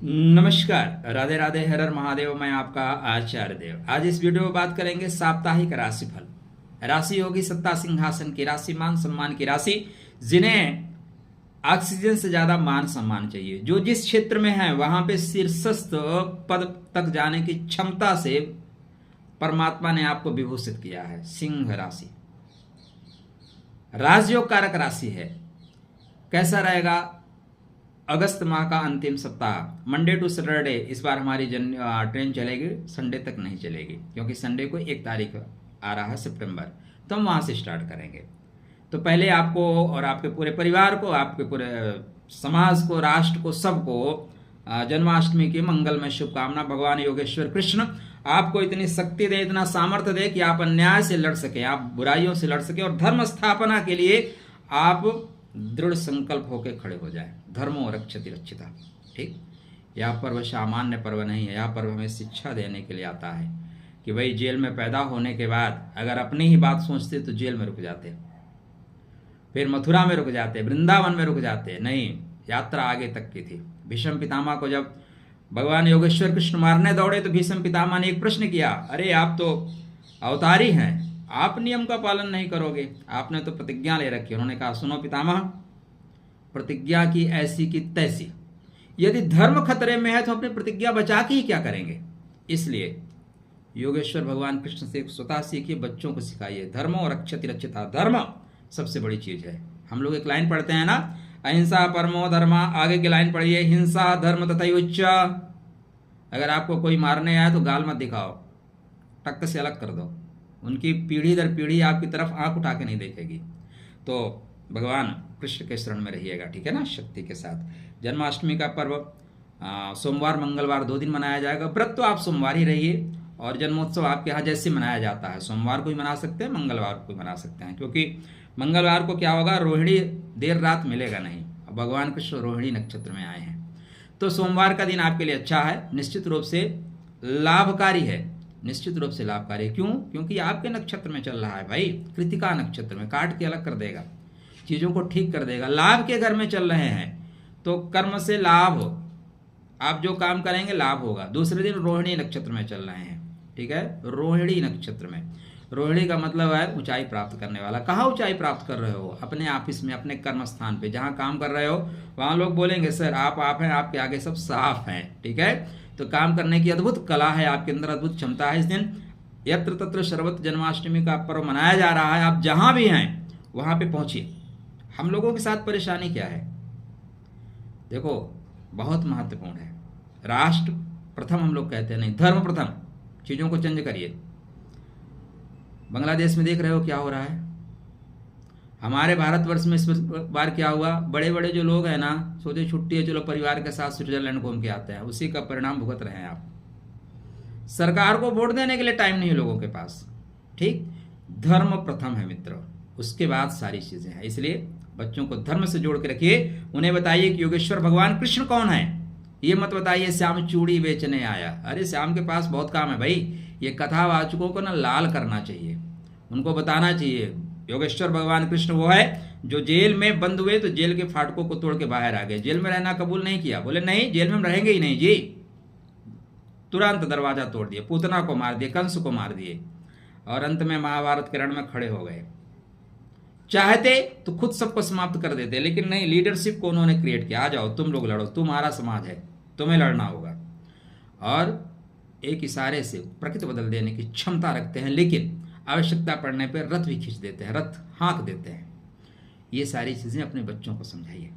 नमस्कार, राधे राधे, हर हर महादेव। मैं आपका आचार्य देव। आज इस वीडियो में बात करेंगे साप्ताहिक राशिफल। राशि होगी सत्ता सिंहासन की राशि, मान सम्मान की राशि, जिन्हें ऑक्सीजन से ज्यादा मान सम्मान चाहिए। जो जिस क्षेत्र में है वहां पे शीर्षस्थ पद तक जाने की क्षमता से परमात्मा ने आपको विभूषित किया है। सिंह राशि राजयोग कारक राशि है। कैसा रहेगा? अगस्त माह का अंतिम सप्ताह, मंडे टू सैटरडे इस बार हमारी ट्रेन चलेगी, संडे तक नहीं चलेगी, क्योंकि संडे को 1 तारीख आ रहा है सितंबर, तो हम वहाँ से स्टार्ट करेंगे। तो पहले आपको और आपके पूरे परिवार को, आपके पूरे समाज को, राष्ट्र को, सबको जन्माष्टमी की मंगलमय शुभकामना। भगवान योगेश्वर कृष्ण आपको इतनी शक्ति दे, इतना सामर्थ्य दे कि आप अन्याय से लड़ सके, आप बुराइयों से लड़ सके और धर्म स्थापना के लिए आप दृढ़ संकल्प होकर खड़े हो जाए। धर्मो रक्षति रक्षिता। ठीक, यह पर्व सामान्य पर्व नहीं है। यह पर्व हमें शिक्षा देने के लिए आता है कि भाई जेल में पैदा होने के बाद अगर अपनी ही बात सोचते तो जेल में रुक जाते, फिर मथुरा में रुक जाते, वृंदावन में रुक जाते। नहीं, यात्रा आगे तक की थी। भीष्म पितामह को जब भगवान योगेश्वर कृष्ण मारने दौड़े तो भीष्म पितामह ने एक प्रश्न किया, अरे आप तो अवतारी हैं, आप नियम का पालन नहीं करोगे, आपने तो प्रतिज्ञा ले रखी। उन्होंने कहा, सुनो पितामह, प्रतिज्ञा की ऐसी की तैसी, यदि धर्म खतरे में है तो अपनी प्रतिज्ञा बचा के ही क्या करेंगे। इसलिए योगेश्वर भगवान कृष्ण से स्वतः सीखिए, बच्चों को सिखाइए। धर्मो रक्षति रक्षिता। धर्म सबसे बड़ी चीज है। हम लोग एक लाइन पढ़ते हैं ना, अहिंसा परमो धर्मा। आगे की लाइन पढ़िए, हिंसा धर्म तथैवच। अगर आपको कोई मारने आए तो गाल मत दिखाओ, टक से अलग कर दो। उनकी पीढ़ी दर पीढ़ी आपकी तरफ आंख उठा के नहीं देखेगी। तो भगवान कृष्ण के शरण में रहिएगा, ठीक है ना, शक्ति के साथ। जन्माष्टमी का पर्व सोमवार मंगलवार 2 दिन मनाया जाएगा। व्रत तो आप सोमवार ही रहिए, और जन्मोत्सव आपके यहाँ जैसे मनाया जाता है, सोमवार को भी मना सकते हैं, मंगलवार को भी मना सकते हैं, क्योंकि मंगलवार को क्या होगा, रोहिणी देर रात मिलेगा नहीं। भगवान कृष्ण रोहिणी नक्षत्र में आए हैं, तो सोमवार का दिन आपके लिए अच्छा है, निश्चित रूप से लाभकारी है। निश्चित रूप से लाभकारी। क्यों? क्योंकि आपके नक्षत्र में चल रहा है भाई, कृतिका नक्षत्र में, काट के अलग कर देगा, चीजों को ठीक कर देगा। लाभ के घर में चल रहे हैं तो कर्म से लाभ, आप जो काम करेंगे लाभ होगा। दूसरे दिन रोहिणी नक्षत्र में चल रहे हैं, ठीक है, रोहिणी नक्षत्र में। रोहिणी का मतलब है ऊंचाई प्राप्त करने वाला। कहाँ ऊंचाई प्राप्त कर रहे हो? अपने ऑफिस में, अपने कर्म स्थान पे, जहां काम कर रहे हो वहां लोग बोलेंगे सर आप हैं, आपके आगे सब साफ हैं, ठीक है। तो काम करने की अद्भुत कला है आपके अंदर, अद्भुत क्षमता है। इस दिन यत्र तत्र सर्वत्र जन्माष्टमी का पर्व मनाया जा रहा है। आप जहां भी हैं वहां पे पहुंचिए। हम लोगों के साथ परेशानी क्या है? देखो, बहुत महत्वपूर्ण है। राष्ट्र प्रथम हम लोग कहते हैं, नहीं, धर्म प्रथम। चीजों को चेंज करिए। बांग्लादेश में देख रहे हो क्या हो रहा है। हमारे भारतवर्ष में इस बार क्या हुआ, बड़े बड़े जो लोग हैं ना, सोचे छुट्टी है, चलो परिवार के साथ स्विट्जरलैंड घूम के आते हैं, उसी का परिणाम भुगत रहे हैं आप। सरकार को वोट देने के लिए टाइम नहीं है लोगों के पास। ठीक, धर्म प्रथम है मित्रों, उसके बाद सारी चीजें हैं। इसलिए बच्चों को धर्म से जोड़ के रखिए। उन्हें बताइए कि योगेश्वर भगवान कृष्ण कौन है। ये मत बताइए श्याम चूड़ी बेचने आया। अरे श्याम के पास बहुत काम है भाई। ये कथावाचकों को ना लाल करना चाहिए, उनको बताना चाहिए योगेश्वर भगवान कृष्ण वो है जो जेल में बंद हुए तो जेल के फाटकों को तोड़ के बाहर आ गए। जेल में रहना कबूल नहीं किया, बोले नहीं जेल में हम रहेंगे ही नहीं जी, तुरंत दरवाजा तोड़ दिए, पूतना को मार दिए, कंस को मार दिए, और अंत में महाभारत के रण में खड़े हो गए। चाहते तो खुद सबको समाप्त कर देते, लेकिन नहीं, लीडरशिप को उन्होंने क्रिएट किया। आ जाओ तुम लोग लड़ो, तुम्हारा समाज है, तुम्हें लड़ना होगा। और एक इशारे से प्रकृति बदल देने की क्षमता रखते हैं, लेकिन आवश्यकता पड़ने पर रथ भी खींच देते हैं, रथ हाँक देते हैं। ये सारी चीजें अपने बच्चों को समझाइए,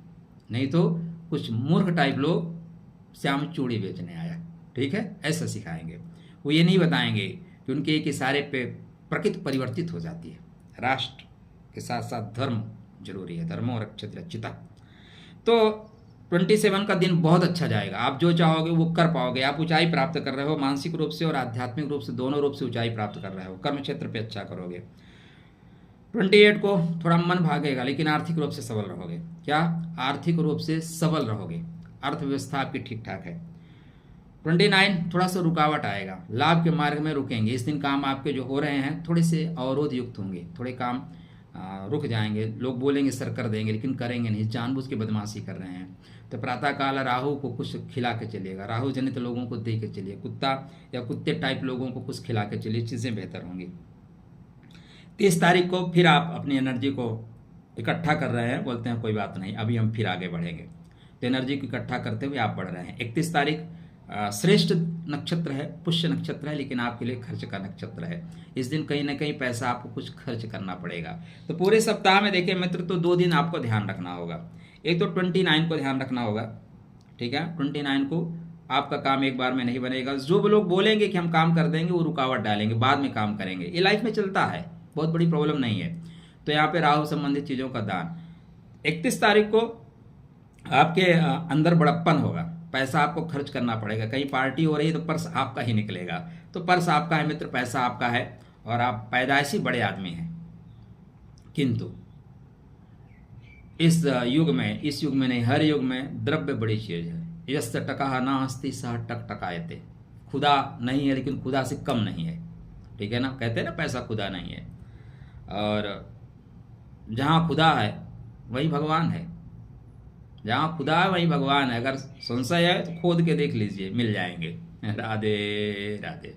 नहीं तो कुछ मूर्ख टाइप लोग श्याम चूड़ी बेचने आया, ठीक है, ऐसा सिखाएंगे। वो ये नहीं बताएंगे कि उनके एक इशारे पे प्रकृति परिवर्तित हो जाती है। राष्ट्र के साथ साथ धर्म जरूरी है। धर्मो रक्षति रक्षिता। तो 27 का दिन बहुत अच्छा जाएगा। आप जो चाहोगे वो कर पाओगे। आप ऊंचाई प्राप्त कर रहे हो, मानसिक रूप से और आध्यात्मिक रूप से, दोनों रूप से ऊंचाई प्राप्त कर रहे हो। कर्म क्षेत्र पे अच्छा करोगे। 28 को थोड़ा मन भागेगा, लेकिन आर्थिक रूप से सबल रहोगे। क्या? आर्थिक रूप से सबल रहोगे, अर्थव्यवस्था आपकी ठीक ठाक है। 29 थोड़ा सा रुकावट आएगा, लाभ के मार्ग में रुकेंगे। इस दिन काम आपके जो हो रहे हैं थोड़े से अवरोध युक्त होंगे, थोड़े काम रुक जाएंगे, लोग बोलेंगे सर कर देंगे, लेकिन करेंगे नहीं, जानबूझ के बदमाशी कर रहे हैं। तो प्रातःकाल राहु को कुछ खिला के चलिएगा, राहु जनित लोगों को दे के चलिए, कुत्ता या कुत्ते टाइप लोगों को कुछ खिला के चलिए, चीज़ें बेहतर होंगी। 30 तारीख को फिर आप अपनी एनर्जी को इकट्ठा कर रहे हैं, बोलते हैं कोई बात नहीं, अभी हम फिर आगे बढ़ेंगे। तो एनर्जी को इकट्ठा करते हुए आप बढ़ रहे हैं। 31 तारीख श्रेष्ठ नक्षत्र है, पुष्य नक्षत्र है, लेकिन आपके लिए खर्च का नक्षत्र है। इस दिन कहीं ना कहीं पैसा आपको कुछ खर्च करना पड़ेगा। तो पूरे सप्ताह में देखिए मित्र, तो 2 दिन आपको ध्यान रखना होगा। एक तो 29 को ध्यान रखना होगा, ठीक है। 29 को आपका काम एक बार में नहीं बनेगा। जो लोग बोलेंगे कि हम काम कर देंगे, वो रुकावट डालेंगे, बाद में काम करेंगे। ये लाइफ में चलता है, बहुत बड़ी प्रॉब्लम नहीं है। तो यहाँ पे राहु संबंधित चीज़ों का दान। 31 तारीख को आपके अंदर बड़प्पन होगा, पैसा आपको खर्च करना पड़ेगा। कहीं पार्टी हो रही है तो पर्स आपका ही निकलेगा। तो पर्स आपका है मित्र, पैसा आपका है, और आप पैदाइशी बड़े आदमी हैं। किंतु इस युग में नहीं, हर युग में द्रव्य बड़ी चीज़ है। यस्य टका ना हस्ती सह टक टकायते। खुदा नहीं है, लेकिन खुदा से कम नहीं है, ठीक है ना। कहते हैं ना पैसा खुदा नहीं है। और जहाँ खुदा है वही भगवान है, जहाँ खुदा है वही भगवान है। अगर संशय है तो खोद के देख लीजिए, मिल जाएंगे। राधे राधे।